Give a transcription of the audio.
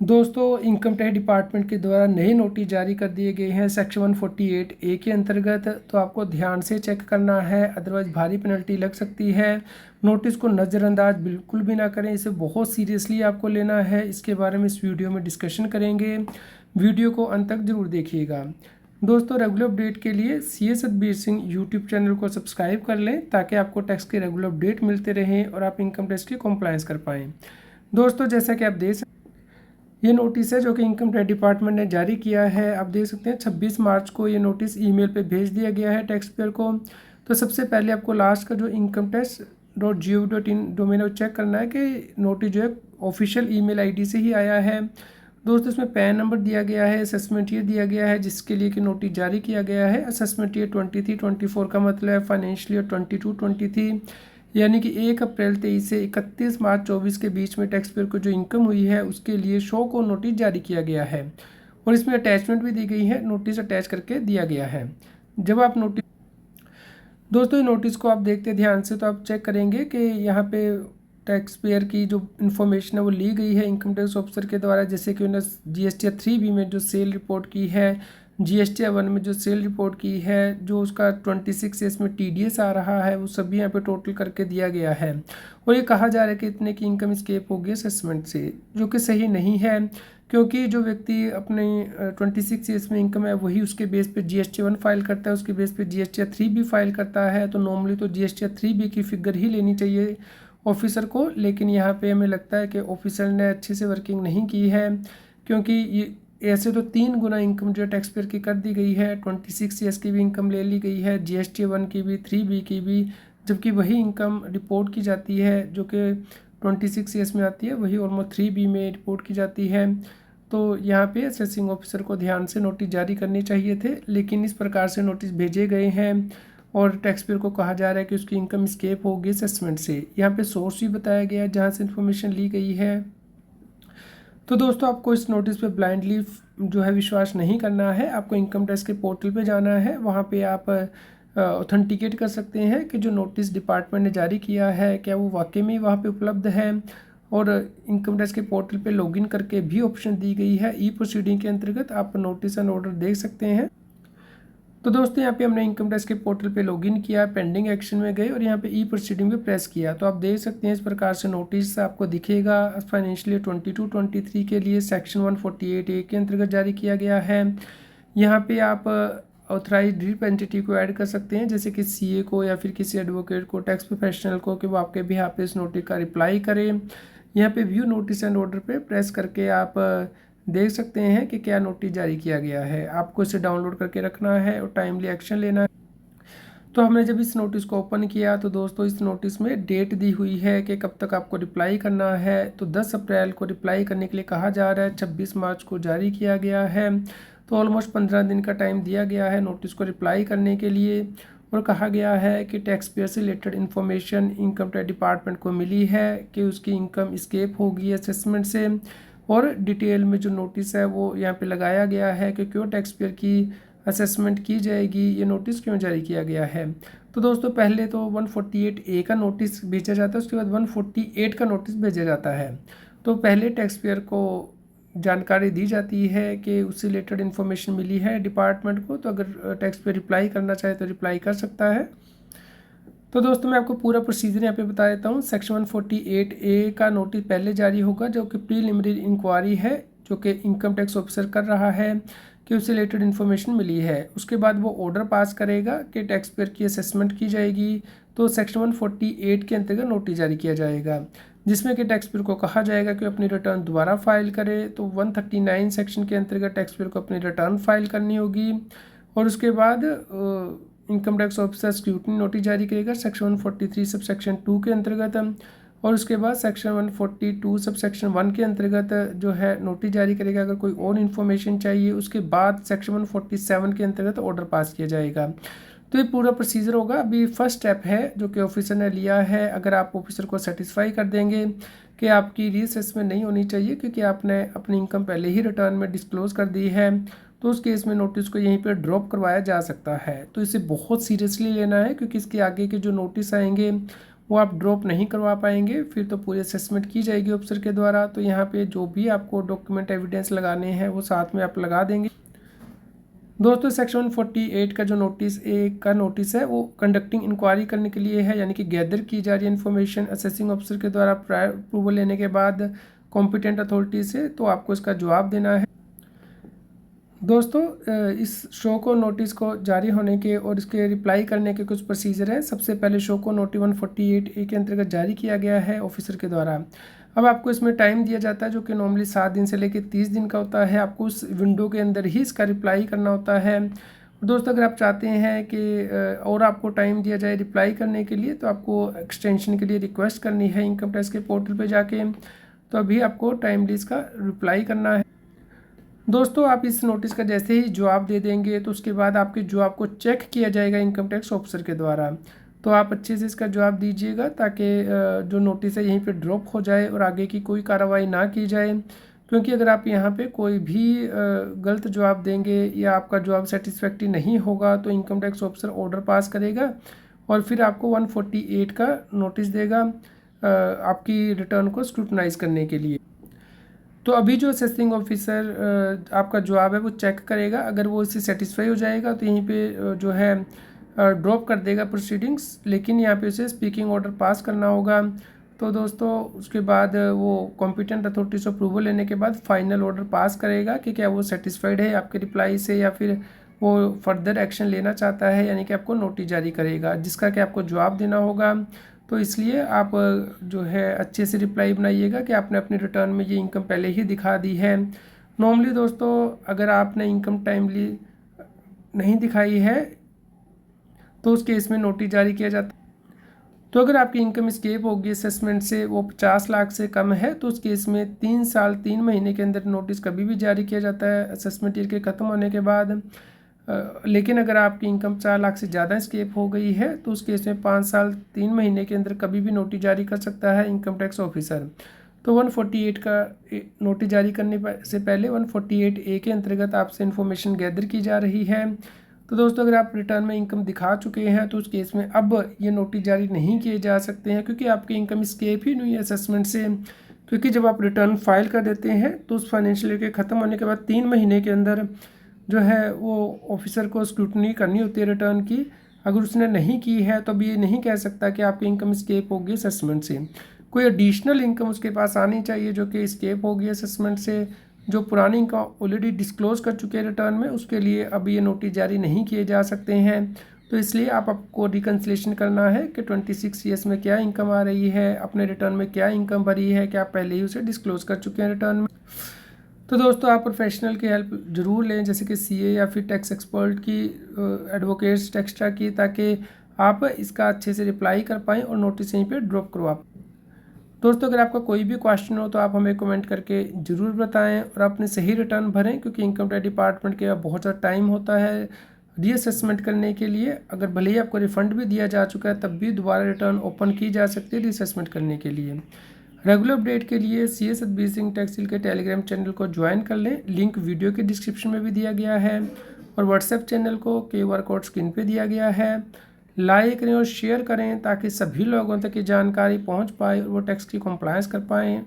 दोस्तों, income tax department के द्वारा नए नोटिस जारी कर दिए गए हैं सेक्शन 148A के अंतर्गत। तो आपको ध्यान से चेक करना है, अदरवाइज भारी पेनल्टी लग सकती है। नोटिस को नज़रअंदाज बिल्कुल भी ना करें, इसे बहुत सीरियसली आपको लेना है। इसके बारे में इस वीडियो में डिस्कशन करेंगे, वीडियो को अंत तक जरूर देखिएगा। दोस्तों, रेगुलर अपडेट के लिए CS Satbir Singh YouTube channel को सब्सक्राइब कर लें ताकि आपको टैक्स के रेगुलर अपडेट मिलते रहें और आप इनकम टैक्स की कॉम्प्लायंस कर पाएँ। दोस्तों, जैसा कि आप देख ये नोटिस है जो कि इनकम टैक्स डिपार्टमेंट ने जारी किया है। आप देख सकते हैं 26 मार्च को ये नोटिस ईमेल पे भेज दिया गया है टैक्स पेयर को। तो सबसे पहले आपको लास्ट का जो incometax.gov.in डोमेन है चेक करना है कि नोटिस जो है ऑफिशियल ईमेल आईडी से ही आया है। दोस्तों, इसमें पैन नंबर दिया गया है, असेसमेंट ईयर दिया गया है जिसके लिए कि नोटिस जारी किया गया है। असेसमेंट ईयर 23-24 का मतलब है फाइनेंशियल ईयर 22-23, यानी कि 1 अप्रैल 23 से 31 मार्च 24 के बीच में टैक्स पेयर को जो इनकम हुई है उसके लिए शो को नोटिस जारी किया गया है। और इसमें अटैचमेंट भी दी गई है, नोटिस अटैच करके दिया गया है। जब आप नोटिस दोस्तों, ये नोटिस को आप देखते ध्यान से तो आप चेक करेंगे कि यहाँ पे टैक्स पेयर की जो इन्फॉर्मेशन है वो ली गई है इनकम टैक्स ऑफिसर के द्वारा। जैसे कि उन्होंने GST 3B में जो सेल रिपोर्ट की है, GST 1 में जो सेल रिपोर्ट की है, जो उसका 26 इसमें TDS आ रहा है, वो सभी यहाँ पे टोटल करके दिया गया है। और ये कहा जा रहा है कि इतने की इनकम स्केप होगी असेसमेंट से, जो कि सही नहीं है। क्योंकि जो व्यक्ति अपने 26 ईयर्स में इनकम है वही उसके बेस पे GST 1 फाइल करता है, उसके बेस पे GST 3B फाइल करता है। तो नॉर्मली तो GST 3B की फिगर ही लेनी चाहिए ऑफिसर को। लेकिन यहाँ पे हमें लगता है कि ऑफिसर ने अच्छे से वर्किंग नहीं की है, क्योंकि ये ऐसे तो 3 गुना इनकम जो टैक्स पेयर की कर दी गई है। 26 ईयर्स की भी इनकम ले ली गई है, GST 1 की भी, 3B की भी, जबकि वही इनकम रिपोर्ट की जाती है जो कि 26 ईयर्स में आती है, वही ऑलमोस्ट 3B में रिपोर्ट की जाती है। तो यहाँ पे असेसिंग ऑफिसर को ध्यान से नोटिस जारी करने चाहिए थे, लेकिन इस प्रकार से नोटिस भेजे गए हैं और टैक्स पेयर को कहा जा रहा है कि उसकी इनकम स्केप होगी असेसमेंट से। यहाँ पे सोर्स भी बताया गया है जहाँ से इन्फॉर्मेशन ली गई है। तो दोस्तों, आपको इस नोटिस पे ब्लाइंडली जो है विश्वास नहीं करना है। आपको इनकम टैक्स के पोर्टल पे जाना है, वहाँ पे आप ऑथेंटिकेट कर सकते हैं कि जो नोटिस डिपार्टमेंट ने जारी किया है क्या वो वाकई में वहाँ पे उपलब्ध है। और इनकम टैक्स के पोर्टल पे लॉगिन करके भी ऑप्शन दी गई है। ई प्रोसीडिंग के अंतर्गत आप नोटिस एंड ऑर्डर देख सकते हैं। तो दोस्तों, यहाँ पे हमने इनकम टैक्स के पोर्टल पे लॉगिन किया, पेंडिंग एक्शन में गए और यहाँ पे ई प्रोसीडिंग पे प्रेस किया। तो आप देख सकते हैं इस प्रकार से नोटिस आपको दिखेगा। फाइनेंशियल ईयर 22-23 के लिए सेक्शन 148A के अंतर्गत जारी किया गया है। यहाँ पे आप ऑथराइज्ड रिप्रेजेंटेटिव को ऐड कर सकते हैं, जैसे कि CA को या फिर किसी एडवोकेट को, टैक्स प्रोफेशनल को, कि वो आपके बिहाफ पे इस नोटिस का रिप्लाई करें। यहाँ पे व्यू नोटिस एंड ऑर्डर पे प्रेस करके आप देख सकते हैं कि क्या नोटिस जारी किया गया है। आपको इसे डाउनलोड करके रखना है और टाइमली एक्शन लेना है। तो हमने जब इस नोटिस को ओपन किया तो दोस्तों, इस नोटिस में डेट दी हुई है कि कब तक आपको रिप्लाई करना है। तो 10 अप्रैल को रिप्लाई करने के लिए कहा जा रहा है, 26 मार्च को जारी किया गया है। तो ऑलमोस्ट 15 दिन का टाइम दिया गया है नोटिस को रिप्लाई करने के लिए। और कहा गया है कि टैक्स पेयर से related information income tax department को मिली है कि उसकी इनकम स्केप होगी असेसमेंट से। और डिटेल में जो नोटिस है वो यहाँ पे लगाया गया है कि क्यों टैक्स पेयर की असेसमेंट की जाएगी, ये नोटिस क्यों जारी किया गया है। तो दोस्तों, पहले तो 148A का नोटिस भेजा जाता है, उसके बाद 148 का नोटिस भेजा जाता है। तो पहले टैक्स पेयर को जानकारी दी जाती है कि उससे रिलेटेड इन्फॉर्मेशन मिली है डिपार्टमेंट को, तो अगर टैक्स पेयर रिप्लाई करना चाहे तो रिप्लाई कर सकता है। तो दोस्तों, मैं आपको पूरा प्रोसीजर यहाँ पे बता देता हूँ। सेक्शन 148A का नोटिस पहले जारी होगा जो कि प्रीलिमिनरी इंक्वायरी है, जो कि इनकम टैक्स ऑफिसर कर रहा है कि उससे रिलेटेड इन्फॉर्मेशन मिली है। उसके बाद वो ऑर्डर पास करेगा कि टैक्स पेयर की असेसमेंट की जाएगी। तो सेक्शन 148 के अंतर्गत नोटिस जारी किया जाएगा, जिसमें कि टैक्स पेयर को कहा जाएगा कि अपनी रिटर्न दोबारा फाइल करे। तो 139 सेक्शन के अंतर्गत टैक्स पेयर को अपनी रिटर्न फाइल करनी होगी। और उसके बाद income tax officer scrutiny notice जारी करेगा सेक्शन 143 सब सेक्शन 2 के अंतर्गत। और उसके बाद सेक्शन 142 सब सेक्शन 1 के अंतर्गत जो है नोटिस जारी करेगा अगर कोई और इन्फॉर्मेशन चाहिए। उसके बाद सेक्शन 147 के अंतर्गत ऑर्डर पास किया जाएगा। तो ये पूरा प्रोसीजर होगा। अभी फर्स्ट स्टेप है जो कि ऑफिसर ने लिया है। अगर आप ऑफिसर को सेटिस्फाई कर देंगे कि आपकी रीअसेसमेंट नहीं होनी चाहिए क्योंकि आपने अपनी इनकम पहले ही रिटर्न में डिस्क्लोज कर दी है, तो उस केस में नोटिस को यहीं पर ड्रॉप करवाया जा सकता है। तो इसे बहुत सीरियसली लेना है क्योंकि इसके आगे के जो नोटिस आएंगे वो आप ड्रॉप नहीं करवा पाएंगे, फिर तो पूरी असेसमेंट की जाएगी ऑफिसर के द्वारा। तो यहाँ पे जो भी आपको डॉक्यूमेंट एविडेंस लगाने हैं वो साथ में आप लगा देंगे। दोस्तों सेक्शन 148 का जो नोटिस है वो कंडक्टिंग इंक्वायरी करने के लिए है, यानी कि गैदर की जा रही है इन्फॉर्मेशन असेसिंग ऑफिसर के द्वारा प्रायर अप्रूवल लेने के बाद कॉम्पिटेंट अथॉरिटी से, तो आपको इसका जवाब देना है। दोस्तों इस शो को नोटिस को जारी होने के और इसके रिप्लाई करने के कुछ प्रोसीजर हैं। सबसे पहले शो को नोटिस 148A के अंतर्गत जारी किया गया है ऑफिसर के द्वारा। अब आपको इसमें टाइम दिया जाता है जो कि नॉर्मली 7 दिन से लेकर 30 दिन का होता है। आपको उस विंडो के अंदर ही इसका रिप्लाई करना होता है। दोस्तों अगर आप चाहते हैं कि और आपको टाइम दिया जाए रिप्लाई करने के लिए, तो आपको एक्सटेंशन के लिए रिक्वेस्ट करनी है इनकम टैक्स के पोर्टल पर जाके, तो अभी आपको टाइमली इसका रिप्लाई करना है। दोस्तों आप इस नोटिस का जैसे ही जवाब दे देंगे तो उसके बाद आपके जवाब को चेक किया जाएगा इनकम टैक्स ऑफिसर के द्वारा। तो आप अच्छे से इसका जवाब दीजिएगा ताकि जो नोटिस है यहीं पे ड्रॉप हो जाए और आगे की कोई कार्रवाई ना की जाए, क्योंकि अगर आप यहाँ पे कोई भी गलत जवाब देंगे या आपका जवाब सेटिस्फैक्ट्री नहीं होगा तो income tax officer order pass करेगा और फिर आपको 148 का नोटिस देगा आपकी रिटर्न को स्क्रूटनाइज करने के लिए। तो अभी जो असेसिंग ऑफिसर आपका जवाब है वो चेक करेगा, अगर वो इससे सेटिस्फाई हो जाएगा तो यहीं पे जो है ड्रॉप कर देगा प्रोसीडिंग्स, लेकिन यहाँ पे उसे स्पीकिंग ऑर्डर पास करना होगा। तो दोस्तों उसके बाद वो कॉम्पिटेंट अथॉरिटी से अप्रूवल लेने के बाद फाइनल ऑर्डर पास करेगा कि क्या वो सेटिस्फाइड है आपके रिप्लाई से या फिर वो फर्दर एक्शन लेना चाहता है, यानी कि आपको नोटिस जारी करेगा जिसका कि आपको जवाब देना होगा। तो इसलिए आप जो है अच्छे से रिप्लाई बनाइएगा कि आपने अपनी रिटर्न में ये इनकम पहले ही दिखा दी है। नॉर्मली दोस्तों अगर आपने इनकम टाइमली नहीं दिखाई है तो उस केस में नोटिस जारी किया जाता है। तो अगर आपकी इनकम स्केप होगी असेसमेंट से वो 50 लाख से कम है तो उस केस में 3 साल 3 महीने के अंदर नोटिस कभी भी जारी किया जाता है असेसमेंट ईयर के ख़त्म होने के बाद। लेकिन अगर आपकी इनकम 4 लाख से ज़्यादा स्केप हो गई है तो उस केस में 5 साल 3 महीने के अंदर कभी भी नोटिस जारी कर सकता है इनकम टैक्स ऑफिसर। तो 148 का नोटिस जारी करने से पहले 148A के अंतर्गत आपसे इन्फॉर्मेशन गैदर की जा रही है। तो दोस्तों अगर आप रिटर्न में इनकम दिखा चुके हैं तो उस केस में अब ये नोटिस जारी नहीं किए जा सकते हैं, क्योंकि आपकी इनकम स्केप ही नहीं है असेसमेंट से। क्योंकि जब आप रिटर्न फाइल कर देते हैं तो उस फाइनेंशियल ईयर के ख़त्म होने के बाद 3 महीने के अंदर जो है वो ऑफिसर को स्क्रूटनी करनी होती है रिटर्न की। अगर उसने नहीं की है तो अभी ये नहीं कह सकता कि आपकी इनकम स्केप होगी असेसमेंट से। कोई एडिशनल इनकम उसके पास आनी चाहिए जो कि स्केप होगी असेसमेंट से, जो पुरानी इनकम ऑलरेडी डिस्क्लोज कर चुके हैं रिटर्न में, उसके लिए अब ये नोटिस जारी नहीं किए जा सकते हैं। तो इसलिए आपको रिकन्सिलेशन करना है कि 26 ईयर्स में क्या इनकम आ रही है, अपने रिटर्न में क्या इनकम भरी है, क्या आप पहले ही उसे डिस्क्लोज कर चुके हैं रिटर्न में। तो दोस्तों आप प्रोफेशनल की हेल्प ज़रूर लें, जैसे कि सीए या फिर टैक्स एक्सपर्ट की, एडवोकेट्स टेक्स्ट्रा की, ताकि आप इसका अच्छे से रिप्लाई कर पाएँ और नोटिस यहीं पे ड्रॉप करवा पाएँ। दोस्तों अगर आपका कोई भी क्वेश्चन हो तो आप हमें कमेंट करके ज़रूर बताएं और अपने सही रिटर्न भरें, क्योंकि इनकम टैक्स डिपार्टमेंट के बहुत ज़्यादा टाइम होता है रीअसेसमेंट करने के लिए। अगर भले ही आपको रिफ़ंड भी दिया जा चुका है तब भी दोबारा रिटर्न ओपन की जा सकती है रीअसेसमेंट करने के लिए। रेगुलर अपडेट के लिए C S Satbir Singh tax के टेलीग्राम चैनल को ज्वाइन कर लें, लिंक वीडियो के डिस्क्रिप्शन में भी दिया गया है, और व्हाट्सएप चैनल को QR कोड स्क्रीन पे दिया गया है। लाइक करें और शेयर करें ताकि सभी लोगों तक ये जानकारी पहुंच पाए और वो टैक्स की कंप्लायंस कर पाएँ।